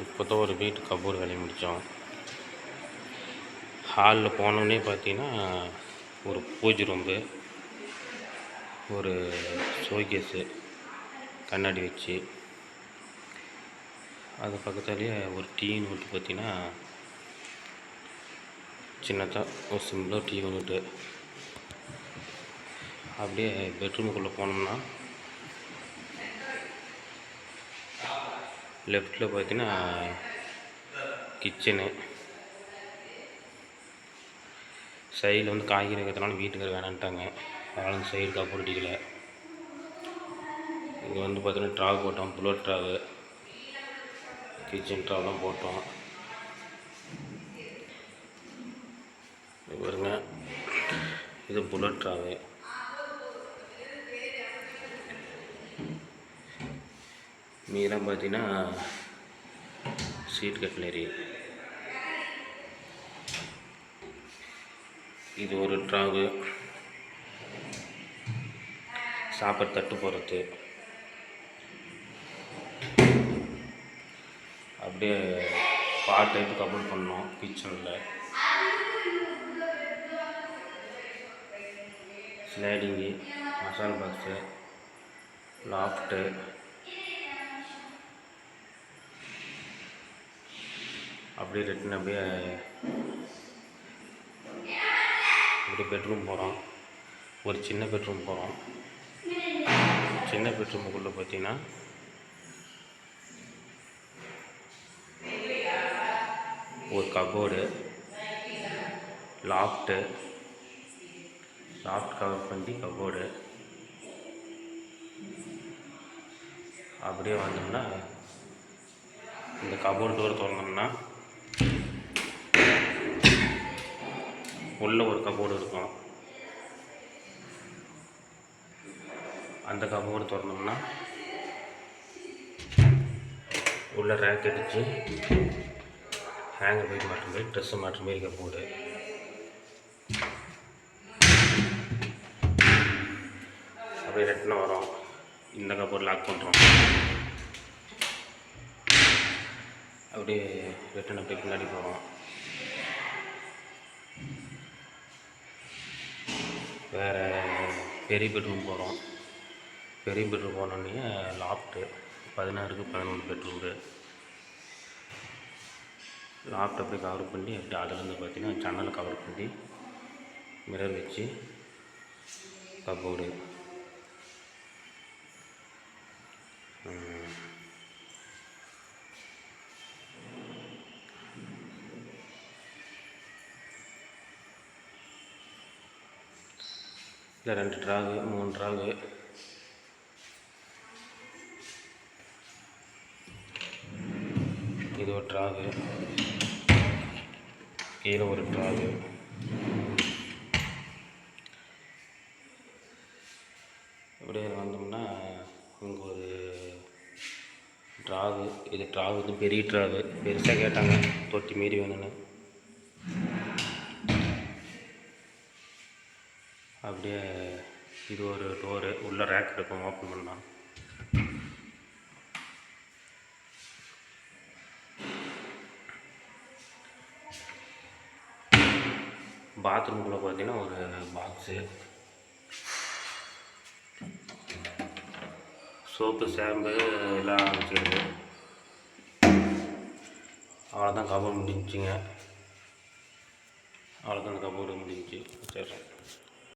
இப்போ தான் ஒரு வீட்டு கபோர்டு வேலையை முடித்தோம். ஹாலில் போனோடனே பார்த்தீங்கன்னா ஒரு பூஜை ரூம்பு, ஒரு ஷோகேஸு கண்ணாடி வச்சு, அது பக்கத்துலேயே ஒரு டீ யூனிட் பார்த்தீங்கன்னா சின்னதாக ஒரு சிம்பிளாக டீ யூனிட்டு. அப்படியே பெட்ரூமுக்குள்ளே போனோம்னா லெஃப்டில் பார்த்தீங்கன்னா கிச்சனு, சைடில் வந்து காய்கறி வைக்கிறதுனால வீட்டுக்கு வேணான்ட்டாங்க, அதனால் அந்த சைடு கபோர்டு அடிக்கல. இங்கே வந்து பார்த்தீங்கன்னா ட்ராவ் போட்டோம், புல்லட் ட்ராவு, கிச்சன் ட்ராவெலாம் போட்டோம். பாருங்க, இது புல்லட் ட்ராவு. மீதம் பார்த்தீங்கன்னா சீட் கட்லரி. இது ஒரு ட்ராவு, சாப்பாடு தட்டு போடுறது. அப்படியே பாட் டைப்பு கபோர்ட் பண்ணோம் கிச்சனில். ஸ்லைடிங்கு, மசாலா பாக்ஸு, லாஃப்ட்டு, அப்படியே ரிட்டன் அப்படியே பெட்ரூம் போகிறோம். ஒரு சின்ன பெட்ரூம் போகிறோம். சின்ன பெட்ரூமுக்குள்ளே பார்த்தீங்கன்னா ஒரு கபோர்டு, லாஃப்ட் கவர் பண்ணி கபோர்டு. அப்படியே வந்தோம்னா இந்த கபோர்டு டோர் திறந்தோம்னா உள்ளே ஒரு கபோர்டு இருக்கும். அந்த கபோர்டு திறந்தோம்னா உள்ள ரேக் அடித்து ஹேங்கர் போய் மாட்டுற மாதிரி, ட்ரெஸ்ஸை மாட்டுற மாதிரி கபோர்டு. அப்படியே ரெட்டின வரும். இந்த கபோர்டு லாக் பண்ணுறோம். அப்படியே ரெட்டின அப்படியே பின்னாடி போகிறோம். வேறு பெரிய பெட்ரூம் போகிறோம். பெரிய பெட்ரூம் போனோடனே லாஃப்ட்டு 16க்கு 11 பெட்ரூமு. லாஃப்ட் அப்படியே கவர் பண்ணி அப்படியே அதிலேருந்து பார்த்தீங்கன்னா ஜன்னலை கவர் பண்ணி மிரர் வச்சு கபோர்டு. இல்லை 2 ட்ராவு, 3 ட்ராவு. இது ஒரு ட்ராவு, கீழே ஒரு ட்ராவு. அப்படியே வந்தோம்னா இங்கே ஒரு ட்ராவு. இது ட்ராவு வந்து பெரிய ட்ராவு, பெருசாக கேட்டாங்க, தொட்டி மாரி வேணும்னு. அப்படியே இது ஒரு டோரு, உள்ள ரேக் இருக்கும், ஓப்பன் பண்ணலாம். பாத்ரூம்குள்ளே பார்த்தீங்கன்னா ஒரு பாக்ஸு, சோப்பு, ஷாம்பு எல்லாம் வச்சுருக்கு. அவ்வளோதான், கபோர்டு முடிஞ்சிச்சுங்க. அவ்வளோதான், அந்த கபோர்டு முடிஞ்சிச்சு. சரி.